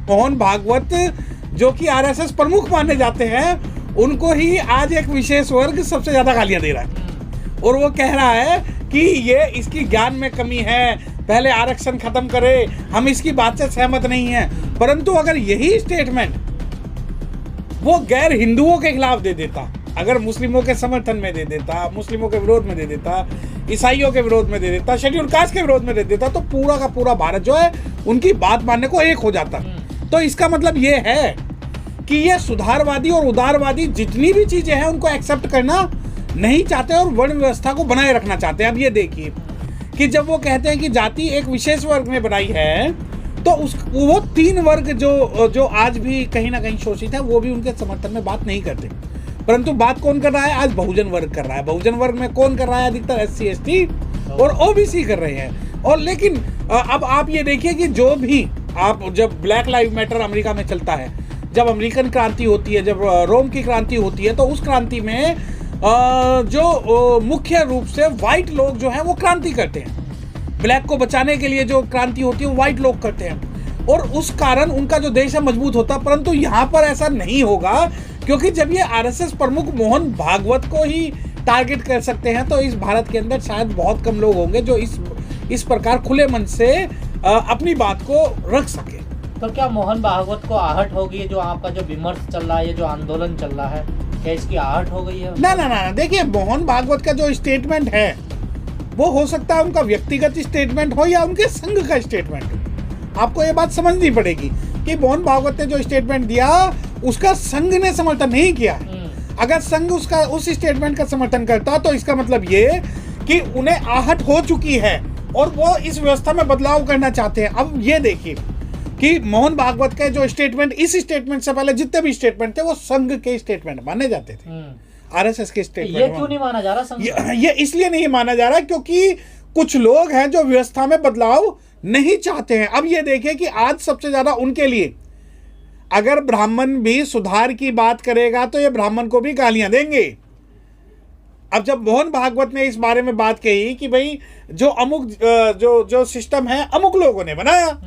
मोहन भागवत जो कि आरएसएस प्रमुख माने जाते हैं, उनको ही आज एक विशेष वर्ग सबसे ज्यादा गालियां दे रहा है और वो कह रहा है कि ये इसकी ज्ञान में कमी है, पहले आरक्षण खत्म करे, हम इसकी बात से सहमत नहीं हैं। परंतु अगर यही स्टेटमेंट वो गैर हिंदुओं के खिलाफ दे देता, अगर मुस्लिमों के समर्थन में दे देता, मुस्लिमों के विरोध में दे देता, ईसाइयों के विरोध में दे देता, शेड्यूल कास्ट के विरोध में दे देता, तो पूरा का पूरा भारत जो है उनकी बात मानने को एक हो जाता। तो इसका मतलब ये है कि ये सुधारवादी और उदारवादी जितनी भी चीजें हैं उनको एक्सेप्ट करना नहीं चाहते और वर्ण व्यवस्था को बनाए रखना चाहते हैं। अब ये देखिए कि जब वो कहते हैं कि जाति एक विशेष वर्ग में बनाई है, तो वो 3 वर्ग जो आज भी कहीं ना कहीं शोषित है, वो भी उनके समर्थन में बात नहीं करते। परंतु बात कौन कर रहा है? आज बहुजन वर्ग कर रहा है। बहुजन वर्ग में कौन कर रहा है? अधिकतर SC ST और OBC कर रहे हैं। और लेकिन अब आप ये देखिए कि जो भी आप, जब ब्लैक लाइव मैटर अमेरिका में चलता है, जब अमेरिकन क्रांति होती है, जब रोम की क्रांति होती है, तो उस क्रांति में जो मुख्य रूप से व्हाइट लोग जो हैं वो क्रांति करते हैं। ब्लैक को बचाने के लिए जो क्रांति होती है वो व्हाइट लोग करते हैं और उस कारण उनका जो देश है मजबूत होता है। परंतु यहाँ पर ऐसा नहीं होगा, क्योंकि जब ये आरएसएस प्रमुख मोहन भागवत को ही टारगेट कर सकते हैं, तो इस भारत के अंदर शायद बहुत कम लोग होंगे जो इस प्रकार खुले मन से अपनी बात को रख सके। तो क्या मोहन भागवत को आहट होगी? जो आपका जो विमर्श चल रहा है, ये जो आंदोलन चल रहा है, क्या इसकी आहट हो गई है? ना, देखिए मोहन भागवत का जो स्टेटमेंट है वो हो सकता है उनका व्यक्तिगत स्टेटमेंट हो या उनके संघ का स्टेटमेंट हो। आपको ये बात समझनी पड़ेगी कि मोहन भागवत ने जो स्टेटमेंट दिया उसका संघ ने समर्थन नहीं किया है। अगर संघ उसका उस स्टेटमेंट का समर्थन करता तो इसका मतलब ये कि उन्हें आहट हो चुकी है और वो इस व्यवस्था में बदलाव करना चाहते हैं। अब ये देखिए कि मोहन भागवत के जो स्टेटमेंट, इस स्टेटमेंट से पहले जितने भी स्टेटमेंट थे वो संघ के स्टेटमेंट माने जाते थे, आरएसएस के स्टेटमेंट। ये क्यों नहीं माना जा रहा? ये इसलिए नहीं माना जा रहा क्योंकि कुछ लोग हैं जो व्यवस्था में बदलाव नहीं चाहते हैं। अब ये देखिए कि आज सबसे ज्यादा उनके लिए, अगर ब्राह्मण भी सुधार की बात करेगा तो ये ब्राह्मण को भी गालियां देंगे। अब जब मोहन भागवत ने इस बारे में बात कही कि भाई जो अमुक जो सिस्टम है अमुक लोगों ने बनाया,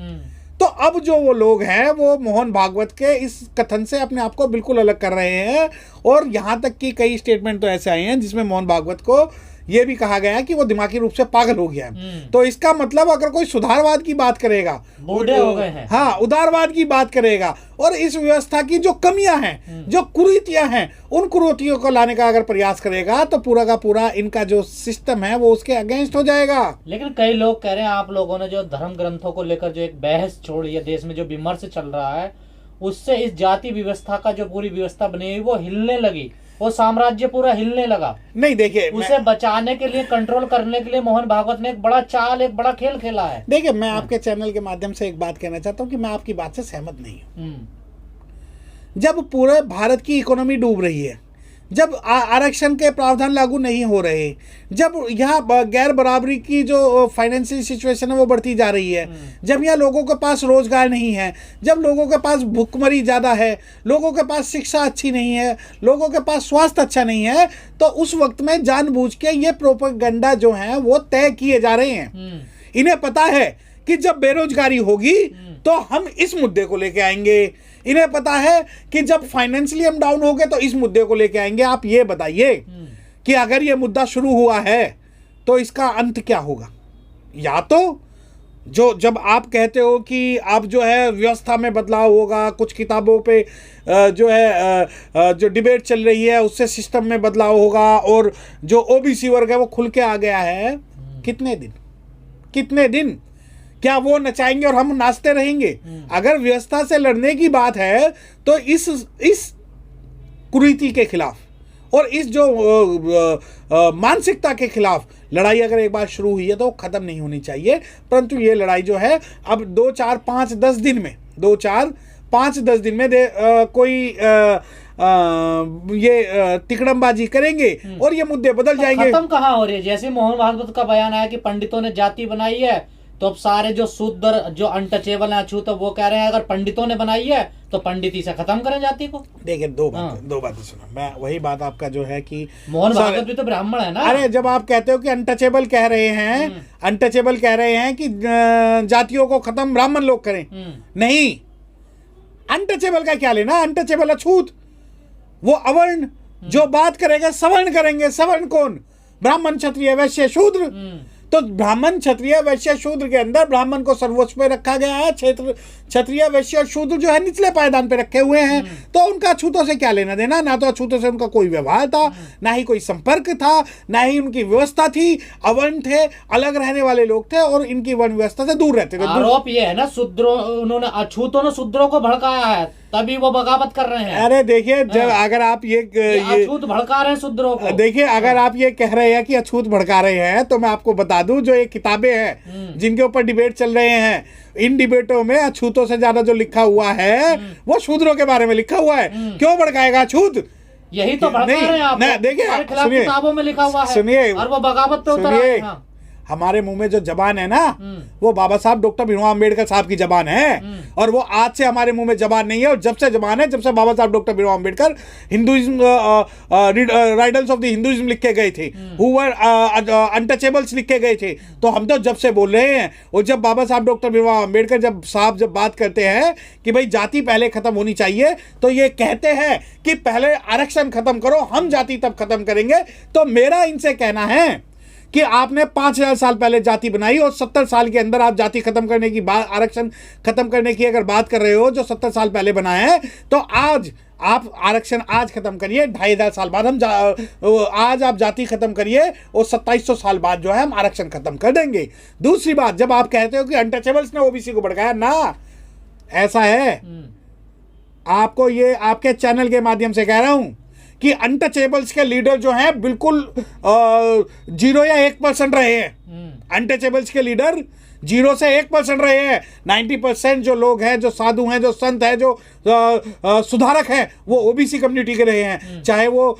तो अब जो वो लोग हैं वो मोहन भागवत के इस कथन से अपने आप को बिल्कुल अलग कर रहे हैं। और यहाँ तक कि कई स्टेटमेंट तो ऐसे आए हैं जिसमें मोहन भागवत को ये भी कहा गया है कि वो दिमागी रूप से पागल हो गया है। तो इसका मतलब अगर कोई सुधारवाद की बात करेगा, बूढ़े हो गए हैं, हाँ, उदारवाद की बात करेगा और इस व्यवस्था की जो कमियां हैं, जो कुरीतियां हैं, उन कुरीतियों को लाने का अगर प्रयास करेगा तो पूरा का पूरा इनका जो सिस्टम है वो उसके अगेंस्ट हो जाएगा। लेकिन कई लोग कह रहे हैं, आप लोगों ने जो धर्म ग्रंथों को लेकर जो एक बहस छोड़ी है, देश में जो विमर्श चल रहा है, उससे इस जाति व्यवस्था का जो पूरी व्यवस्था बनी हुई वो हिलने लगी, वो साम्राज्य पूरा हिलने लगा। नहीं, देखिए, उसे बचाने के लिए, कंट्रोल करने के लिए मोहन भागवत ने एक बड़ा चाल, एक बड़ा खेल खेला है। देखिए, मैं आपके चैनल के माध्यम से एक बात कहना चाहता हूँ कि मैं आपकी बात से सहमत नहीं हूँ। जब पूरे भारत की इकोनॉमी डूब रही है, जब आरक्षण के प्रावधान लागू नहीं हो रहे, जब यहाँ गैर बराबरी की जो फाइनेंशियल सिचुएशन है वो बढ़ती जा रही है, जब यहाँ लोगों के पास रोजगार नहीं है, जब लोगों के पास भुखमरी ज़्यादा है, लोगों के पास शिक्षा अच्छी नहीं है, लोगों के पास स्वास्थ्य अच्छा नहीं है, तो उस वक्त में जानबूझ के ये प्रोपेगेंडा जो है वो तय किए जा रहे हैं। इन्हें पता है कि जब बेरोजगारी होगी तो हम इस मुद्दे को लेके आएंगे, इन्हें पता है कि जब फाइनेंशियली हम डाउन हो गए तो इस मुद्दे को लेके आएंगे। आप ये बताइए कि अगर ये मुद्दा शुरू हुआ है तो इसका अंत क्या होगा? या तो जो जब आप कहते हो कि आप जो है व्यवस्था में बदलाव होगा, कुछ किताबों पे जो है जो डिबेट चल रही है उससे सिस्टम में बदलाव होगा और जो OBC वर्ग है वो खुल के आ गया है, कितने दिन क्या वो नचाएंगे और हम नाचते रहेंगे? अगर व्यवस्था से लड़ने की बात है तो इस कुरीति के खिलाफ और इस जो मानसिकता के खिलाफ लड़ाई अगर एक बार शुरू हुई है तो खत्म नहीं होनी चाहिए। परंतु ये लड़ाई जो है अब 2, 4, 5, 10 दिन में, 2, 4, 5, 10 दिन में कोई ये तिकड़मबाजी करेंगे और ये मुद्दे बदल जाएंगे। खत्म कहाँ हो रही है? जैसे मोहन भागवत का बयान आया कि पंडितों ने जाति बनाई है, तो अब सारे जो शूद्र, जो अनटचेबल है, अछूत, तो वो कह रहे हैं अगर पंडितों ने बनाई है तो पंडिती से खत्म करें जाति को। देखिए, दो बातें सुनो। मैं वही बात आपका जो है कि मोहन भागवत भी तो ब्राह्मण है ना। अरे, जब आप कहते हो कि अनटचेबल कह रहे हैं कि जातियों को खत्म ब्राह्मण लोग करें, नहीं, अनटचेबल का क्या लेना, अनटचेबल अछूत, वो अवर्ण जो बात करेगा सवर्ण करेंगे। सवर्ण कौन? ब्राह्मण क्षत्रिय वैश्य शूद्र। तो ब्राह्मण क्षत्रिय वैश्य शूद्र के अंदर ब्राह्मण को सर्वोच्च पे रखा गया है, क्षत्रिय वैश्य और शूद्र जो है निचले पायदान पे रखे हुए हैं। तो उनका अछूतों से क्या लेना देना, ना तो अछूतों से उनका कोई व्यवहार था, ना ही कोई संपर्क था, ना ही उनकी व्यवस्था थी। अवर्ण थे, अलग रहने वाले लोग थे और इनकी वर्ण व्यवस्था से दूर रहते थे। आरोप ये है ना शूद्रों, उन्होंने अछूतों ने शूद्रों को भड़काया है, तभी वो बगावत कर रहे हैं। अरे देखिए, जब अगर आप ये अछूत भड़का रहे हैं शूद्रों को, देखिए अगर आप ये कह रहे हैं कि अछूत भड़का रहे हैं, तो मैं आपको बता दूं जो ये किताबें हैं जिनके ऊपर डिबेट चल रहे हैं, इन डिबेटों में अछूतों से ज्यादा जो लिखा हुआ है वो शूद्रों के बारे में लिखा हुआ है। क्यों भड़काएगा अछूत? यही तो भड़का रहे हैं आप। देखिए सुनिए, किताबों में लिखा हुआ है, सुनिए, और वो बगावत पे उतर आए हैं। हमारे मुंह में जो जबान है ना, वो बाबा साहब डॉक्टर भीमराव अंबेडकर साहब की जबान है, और वो आज से हमारे मुंह में जबान नहीं है, और जब से जबान है, जब से Baba Saheb doctor Bhimrao Ambedkar Hinduism riddles of the Hinduism लिख के गए थे, हु वर अनटचेबल्स लिख के गए थे, तो हम तो जब से बोल रहे हैं। और जब बाबा साहब डॉक्टर भीमराव अंबेडकर जब बात करते हैं कि भाई जाति पहले खत्म होनी चाहिए, तो ये कहते हैं कि पहले आरक्षण खत्म करो, हम जाति तब खत्म करेंगे। तो मेरा इनसे कहना है कि आपने 5000 साल पहले जाति बनाई और 70 साल के अंदर आप जाति खत्म करने की बात, आरक्षण खत्म करने की अगर बात कर रहे हो जो 70 साल पहले बना है, तो आज आप आरक्षण आज खत्म करिए, 2500 साल बाद आज आप जाति खत्म करिए और 2700 साल बाद जो है हम आरक्षण खत्म कर देंगे। दूसरी बात, जब आप कहते हो कि अनटचेबल्स ने ओबीसी को भड़काया, ना ऐसा है। आपको ये आपके चैनल के माध्यम से कह रहा हूं कि अनटचेबल्स के लीडर जो हैं बिल्कुल 0 या 1% रहे हैं। अनटचेबल्स के लीडर 0 से 1% रहे हैं। 90% जो लोग हैं, जो साधु हैं, जो संत हैं, जो सुधारक हैं, वो ओबीसी कम्युनिटी के रहे हैं। चाहे वो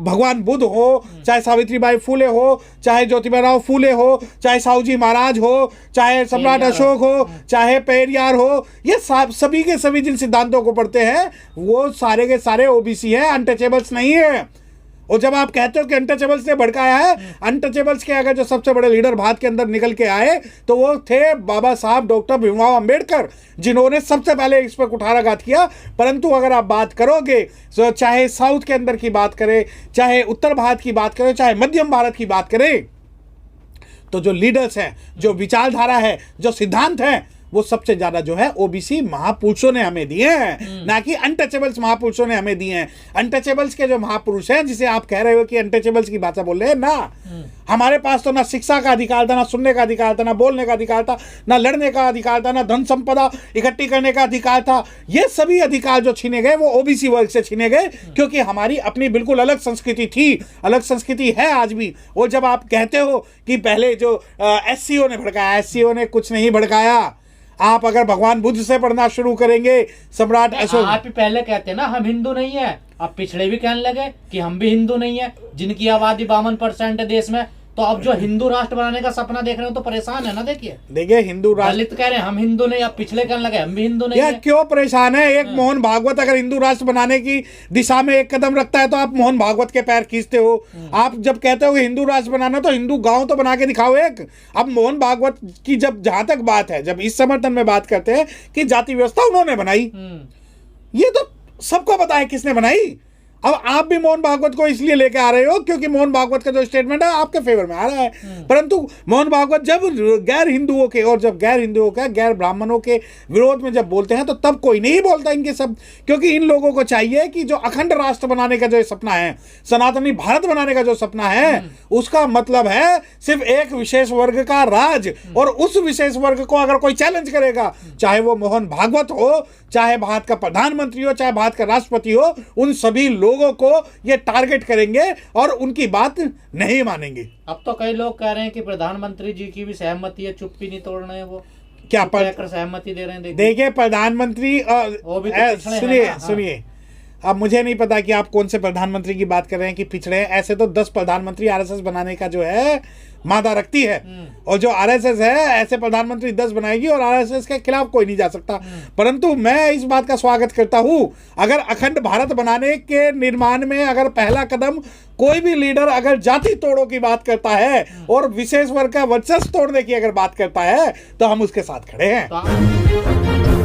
भगवान बुद्ध हो, चाहे सावित्रीबाई फूले हो, चाहे ज्योतिबा फूले हो, चाहे साहूजी महाराज हो, चाहे सम्राट अशोक हो, चाहे पेरियार हो, ये सभी के सभी जिन सिद्धांतों को पढ़ते हैं वो सारे के सारे ओबीसी हैं, अनटचेबल्स नहीं है। और जब आप कहते हो कि अनटचेबल्स ने भड़काया है, अनटचेबल्स के अगर जो सबसे बड़े लीडर भारत के अंदर निकल के आए तो वो थे बाबा साहब डॉक्टर भीमराव अंबेडकर, जिन्होंने सबसे पहले इस पर कुठाराघात किया। परंतु अगर आप बात करोगे, तो चाहे साउथ के अंदर की बात करें, चाहे उत्तर भारत की बात करें, चाहे मध्यम भारत की बात करें, तो जो लीडर्स हैं, जो विचारधारा है, जो सिद्धांत है, वो सबसे ज्यादा जो है ओबीसी महापुरुषों ने हमें दिए हैं, ना कि अनटचेबल्स महापुरुषों ने हमें दिए हैं। अनटचेबल्स के जो महापुरुष हैं, जिसे आप कह रहे हो कि अनटचेबल्स की भाषा बोल रहे हैं, ना हमारे पास तो ना शिक्षा का अधिकार था, ना सुनने का अधिकार था, ना बोलने का अधिकार था, ना लड़ने का अधिकार था, ना धन संपदा इकट्ठी करने का अधिकार था। ये सभी अधिकार जो छीने गए वो ओबीसी वर्ग से छीने गए, क्योंकि हमारी अपनी बिल्कुल अलग संस्कृति थी, अलग संस्कृति है आज भी। और जब आप कहते हो कि पहले जो एससीओ ने भड़काया, एससीओ ने कुछ नहीं भड़काया। आप अगर भगवान बुद्ध से पढ़ना शुरू करेंगे, सम्राट अशोक, आप ही पहले कहते ना हम हिंदू नहीं है, अब पिछड़े भी कहने लगे कि हम भी हिंदू नहीं है, जिनकी आबादी 52% है देश में। तो अब जो हिंदू राष्ट्र बनाने का सपना देख रहे हो तो परेशान है ना। देखिए हिंदू राष्ट्र, दलित कह रहे हैं हम हिंदू नहीं, अब पिछले कहने लगे हम भी हिंदू नहीं है। क्यों परेशान है? एक मोहन भागवत अगर हिंदू राष्ट्र बनाने की दिशा में एक कदम रखता है तो आप मोहन भागवत के पैर खींचते हो। आप जब कहते हो कि हिंदू राष्ट्र बनाना, तो हिंदू गांव तो बना के दिखाओ एक। अब मोहन भागवत की जब जहां तक बात है, जब इस समर्थन में बात करते हैं कि जाति व्यवस्था उन्होंने बनाई, ये तो सबको पता है किसने बनाई। अब आप भी मोहन भागवत को इसलिए लेके आ रहे हो क्योंकि मोहन भागवत का जो स्टेटमेंट है आपके फेवर में आ रहा है। परंतु मोहन भागवत जब गैर हिंदुओं के और जब गैर हिंदुओं का, गैर ब्राह्मणों के विरोध में जब बोलते हैं, तो तब कोई नहीं बोलता इनके सब, क्योंकि इन लोगों को चाहिए कि जो अखंड राष्ट्र बनाने का जो सपना है, सनातनी भारत बनाने का जो सपना है, उसका मतलब है सिर्फ एक विशेष वर्ग का राज। और उस विशेष वर्ग को अगर कोई चैलेंज करेगा, चाहे वो मोहन भागवत हो, चाहे भारत का प्रधानमंत्री हो, चाहे भारत का राष्ट्रपति हो, उन सभी लोगों को ये टारगेट करेंगे और उनकी बात नहीं मानेंगे। अब तो कई लोग कह रहे हैं कि प्रधानमंत्री जी की भी सहमति है, चुप्पी नहीं तोड़ रहे हैं, वो क्या सहमति दे रहे हैं। देखिए प्रधानमंत्री, सुनिए, अब मुझे नहीं पता कि आप कौन से प्रधानमंत्री की बात कर रहे हैं कि पिछड़े हैं। ऐसे तो 10 प्रधानमंत्री आरएसएस बनाने का जो है मादा रखती है, और जो आरएसएस है ऐसे प्रधानमंत्री 10 बनाएगी और आरएसएस के खिलाफ कोई नहीं जा सकता। परंतु मैं इस बात का स्वागत करता हूं, अगर अखंड भारत बनाने के निर्माण में अगर पहला कदम कोई भी लीडर अगर जाति तोड़ों की बात करता है और विशेष वर्ग का वर्चस्व तोड़ने की अगर बात करता है, तो हम उसके साथ खड़े हैं।